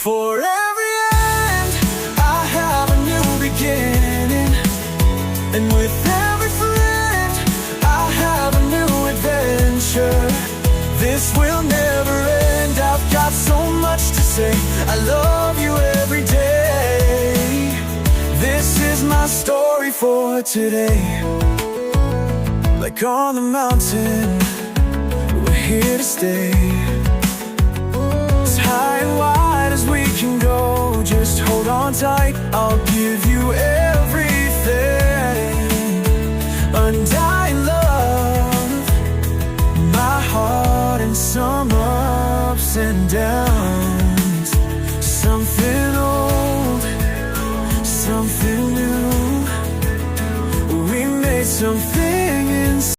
For every end, I have a new beginning, and with every friend, I have a new adventure. This will never end, I've got so much to say. I love you every day. This is my story for today. Like on the mountain, we're here to stay. As high and wide as we can go, just hold on tight, I'll give you everything. Undying love, my heart in some ups and downs.